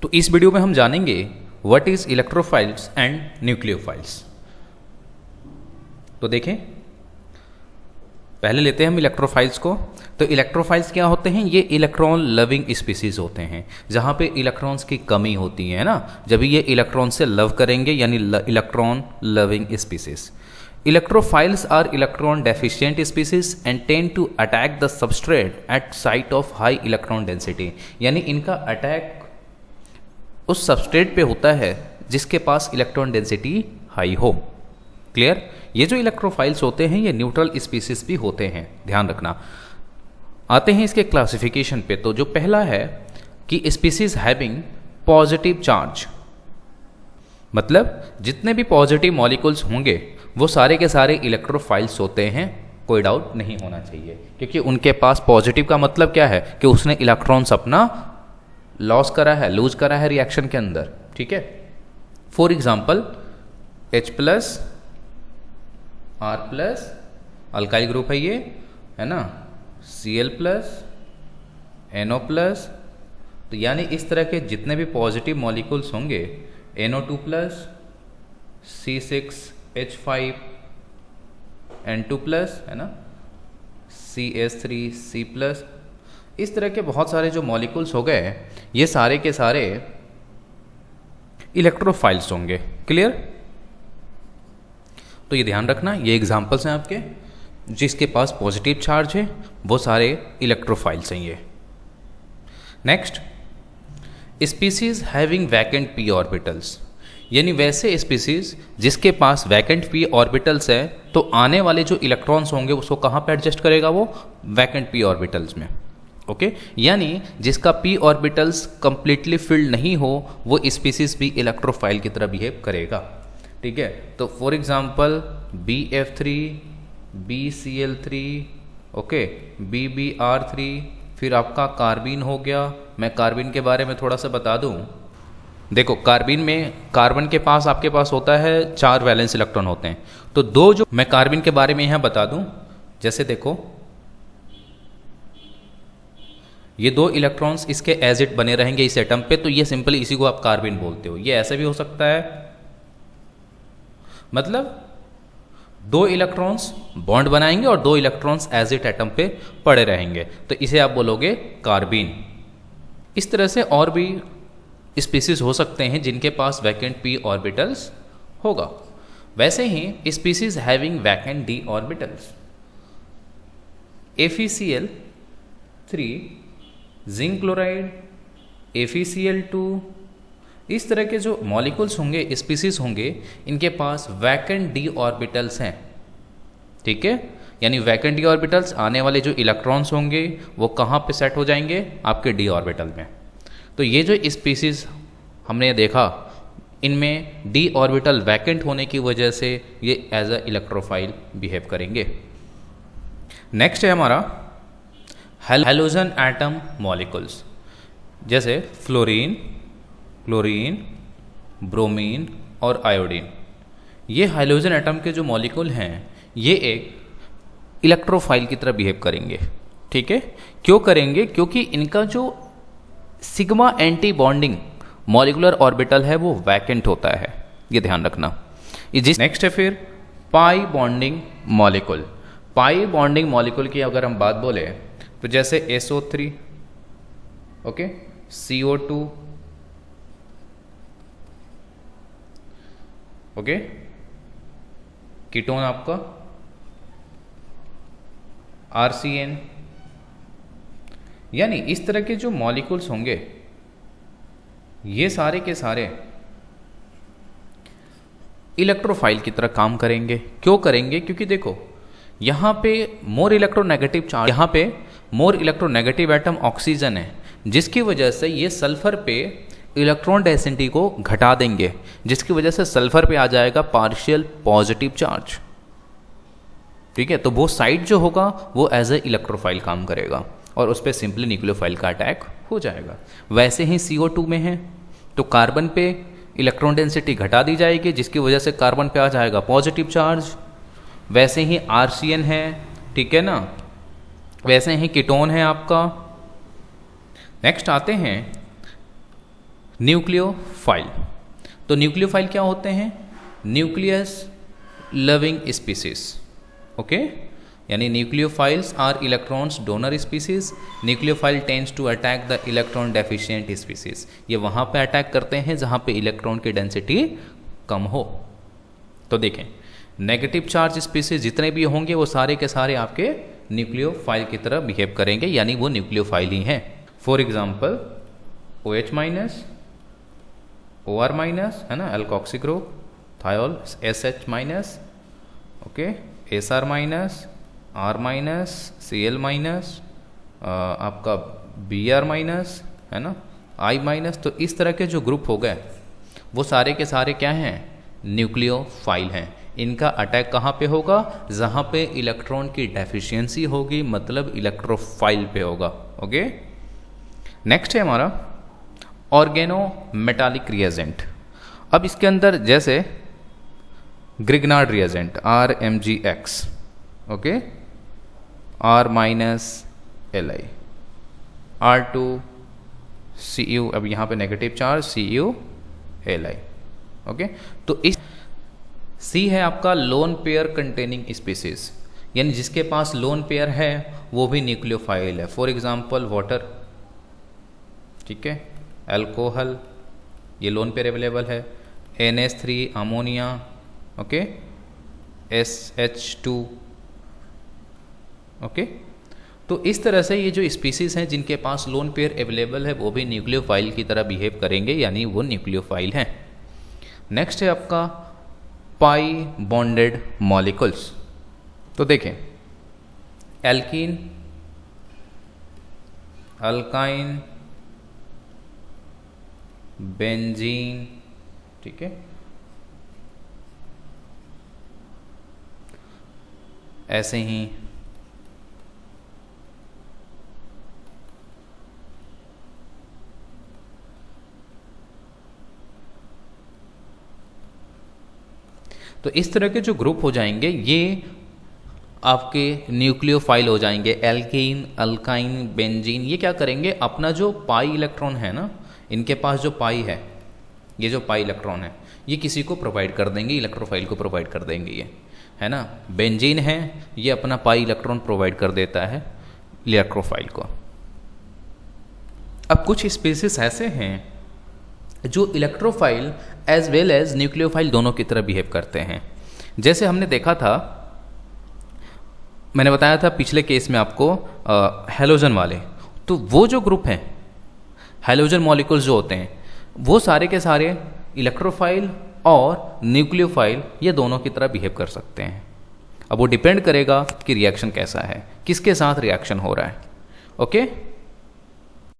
तो इस वीडियो में हम जानेंगे what is electrophiles and nucleophiles. तो देखें, पहले लेते हैं हम इलेक्ट्रोफाइल्स को। तो इलेक्ट्रोफाइल्स क्या होते हैं? ये इलेक्ट्रॉन लविंग स्पीसीज होते हैं, जहाँ पे इलेक्ट्रॉन्स की कमी होती है ना, जब ये इलेक्ट्रॉन से लव करेंगे, यानी electron loving species. Electrophiles are electron deficient species and tend to attack the substrate at site of high electron density। यानी इनका अटैक उस सबस्ट्रेट पे होता है जिसके पास इलेक्ट्रॉन डेंसिटी हाई हो। क्लियर? ये जो इलेक्ट्रोफाइल्स होते हैं ये न्यूट्रल स्पीसीज भी होते हैं, ध्यान रखना। आते हैं इसके क्लासिफिकेशन पे। तो जो पहला है कि स्पीसीज हैविंग पॉजिटिव चार्ज, मतलब जितने भी पॉजिटिव मॉलिक्यूल्स होंगे वो सारे के सारे इलेक्ट्रोफाइल्स होते हैं, कोई डाउट नहीं होना चाहिए, क्योंकि उनके पास पॉजिटिव का मतलब क्या है कि उसने इलेक्ट्रॉन्स अपना लॉस करा है, लूज करा है रिएक्शन के अंदर। ठीक है, for example H plus R plus alkyl group है ये, है ना, Cl प्लस NO प्लस। तो यानी इस तरह के जितने भी पॉजिटिव मॉलिक्यूल्स होंगे, NO2 plus C6H5 N2 plus, है ना, CH3C प्लस, इस तरह के बहुत सारे जो मॉलिक्यूल्स हो गए, ये सारे के सारे इलेक्ट्रोफाइल्स होंगे। क्लियर? तो ये ध्यान रखना, ये एग्जांपल्स हैं आपके, जिसके पास पॉजिटिव चार्ज है वो सारे इलेक्ट्रोफाइल्स हैं ये। Next, species having vacant p orbitals, यानी वैसे स्पीसीज जिसके पास वैकेंट p ऑर्बिटल्स है, तो आने वाले जो इलेक्ट्रॉन्स होंगे उसको कहाँ पे एडजस्ट करेगा? वो वैकेंट p ऑर्बिटल्स में। ओके, यानी जिसका p ऑर्बिटल्स कंप्लीटली फिल्ड नहीं हो वो स्पीसीज भी इलेक्ट्रोफाइल की तरह बिहेव करेगा। ठीक है, तो for example BF3, BCl3, okay, BBr3, फिर आपका कार्बिन हो गया। मैं कार्बिन के बारे में थोड़ा सा बता दूं। देखो, कार्बिन में कार्बन के पास आपके पास होता है 4 वैलेंस इलेक्ट्रॉन होते हैं। तो दो जो मैं कार्बिन के बारे में यहां बता दूं, जैसे देखो ये 2 इलेक्ट्रॉन्स इसके एज इट बने रहेंगे इस एटम पे, तो ये सिंपली इसी को आप कार्बिन बोलते हो। ये ऐसे भी हो सकता है, मतलब 2 इलेक्ट्रॉन्स बॉन्ड बनाएंगे और 2 इलेक्ट्रॉन्स एज इट एटम पे पड़े रहेंगे, तो इसे आप बोलोगे कार्बिन। इस तरह से और भी स्पीसीज हो सकते हैं जिनके पास वैकेंट p ऑर्बिटल्स होगा। वैसे ही species having vacant d orbitals, FeCl3, zinc chloride, FeCl2, इस तरह के जो मॉलिक्यूल्स होंगे, स्पीसीज होंगे, इनके पास वैकेंट d ऑर्बिटल्स हैं। ठीक है, यानी वैकेंट d ऑर्बिटल्स, आने वाले जो इलेक्ट्रॉन्स होंगे वो कहाँ पे सेट हो जाएंगे? आपके d ऑर्बिटल में। तो ये जो स्पीसीज हमने देखा, इनमें d ऑर्बिटल वैकेंट होने की वजह से ये एज अ इलेक्ट्रोफाइल बिहेव करेंगे। नेक्स्ट है हमारा हैलोजन एटम मॉलिक्यूल्स, जैसे फ्लोरीन, क्लोरीन, ब्रोमीन और आयोडीन। ये हाइलोजन एटम के जो मॉलिक्यूल हैं ये एक इलेक्ट्रोफाइल की तरह बिहेव करेंगे। ठीक है, क्यों करेंगे? क्योंकि इनका जो sigma anti bonding molecular orbital है वो वैकेंट होता है, ये ध्यान रखना। नेक्स्ट है फिर pi bonding molecule. Pi bonding molecule की अगर हम बात बोले तो जैसे SO3, okay, CO2, okay, ketone आपका RCN, यानी इस तरह के जो मॉलिक्यूल्स होंगे ये सारे के सारे इलेक्ट्रोफाइल की तरह काम करेंगे। क्यों करेंगे? क्योंकि देखो यहाँ पे मोर इलेक्ट्रोनेगेटिव चार्ज, यहाँ पे मोर इलेक्ट्रोनेगेटिव एटम ऑक्सीजन है, जिसकी वजह से ये सल्फर पे इलेक्ट्रॉन डेंसिटी को घटा देंगे, जिसकी वजह से सल्फर पे आ जाएगा पार्शियल पॉजिटिव चार्ज। ठीक है, तो वो साइड जो होगा वो एज ए इलेक्ट्रोफाइल काम करेगा और उस पर सिंपली न्यूक्लियोफाइल का अटैक हो जाएगा। वैसे ही CO2 में है तो कार्बन पे इलेक्ट्रॉन डेंसिटी घटा दी जाएगी, जिसकी वजह से कार्बन पे आ जाएगा पॉजिटिव चार्ज। वैसे ही RCN है, ठीक है ना, वैसे ही कीटोन है आपका। नेक्स्ट आते हैं न्यूक्लियोफाइल। तो न्यूक्लियोफाइल क्या होते हैं? Nucleus loving species. ओके, यानी nucleophiles are electrons donor species. Nucleophile tends to attack the electron deficient species. ये वहाँ पे अटैक करते हैं जहाँ पे इलेक्ट्रॉन की डेंसिटी कम हो। तो देखें, नेगेटिव चार्ज स्पीसीज जितने भी होंगे वो सारे के सारे आपके न्यूक्लियोफाइल की तरह बिहेव करेंगे, यानी वो न्यूक्लियोफाइल ही हैं। For example OH minus, OR minus, है ना, alkoxy group, thiol SH minus, okay, SR minus, R minus, Cl minus, आपका Br माइनस, है ना, I माइनस। तो इस तरह के जो ग्रुप हो गए वो सारे के सारे क्या हैं? न्यूक्लियोफाइल हैं। इनका अटैक कहाँ पे होगा? जहाँ पे इलेक्ट्रॉन की डेफिशिएंसी होगी, मतलब इलेक्ट्रोफाइल पे होगा। ओके, नेक्स्ट है हमारा ऑर्गेनो मेटालिक रिएजेंट। अब इसके अंदर जैसे Grignard reagent RMgX, okay, R minus Li, R2Cu, अब यहाँ पे negative charge Cu Li, okay. तो इस C है आपका लोन पेयर कंटेनिंग स्पीसीज, यानी जिसके पास लोन पेयर है वो भी न्यूक्लियोफाइल है। फॉर एग्जांपल वाटर, ठीक है, अल्कोहल, ये लोन पेयर अवेलेबल है। NH3 ammonia, okay, SH2, okay. तो इस तरह से ये जो स्पीसीज हैं जिनके पास लोन पेयर अवेलेबल है वो भी न्यूक्लियोफाइल की तरह बिहेव करेंगे, यानी वो न्यूक्लियोफाइल हैं। नेक्स्ट है आपका पाई बॉन्डेड मॉलिक्यूल्स। तो देखें, एल्कीन, अल्काइन, बेंजीन, ठीक है, ऐसे ही तो इस तरह के जो ग्रुप हो जाएंगे ये आपके न्यूक्लियोफाइल हो जाएंगे। एल्कीन, अल्काइन, बेंजीन, ये क्या करेंगे? अपना जो पाई इलेक्ट्रॉन है ना, इनके पास जो पाई है, ये जो पाई इलेक्ट्रॉन है, ये किसी को प्रोवाइड कर देंगे, इलेक्ट्रोफाइल को प्रोवाइड कर देंगे, ये है ना। बेंजीन है, ये अपना पाई इलेक्ट्रॉन प्रोवाइड कर देता है इलेक्ट्रोफाइल को। अब कुछ स्पीसीज ऐसे हैं जो electrophile as well as nucleophile दोनों की तरह बिहेव करते हैं। जैसे हमने देखा था, मैंने बताया था पिछले केस में आपको हैलोजन वाले, तो वो जो ग्रुप हैं हैलोजन मॉलिक्यूल्स जो होते हैं वो सारे के सारे इलेक्ट्रोफाइल और न्यूक्लियोफाइल ये दोनों की तरह बिहेव कर सकते हैं। अब वो डिपेंड करेगा कि रिएक्शन कैसा है, किसके साथ रिएक्शन हो रहा है। ओके।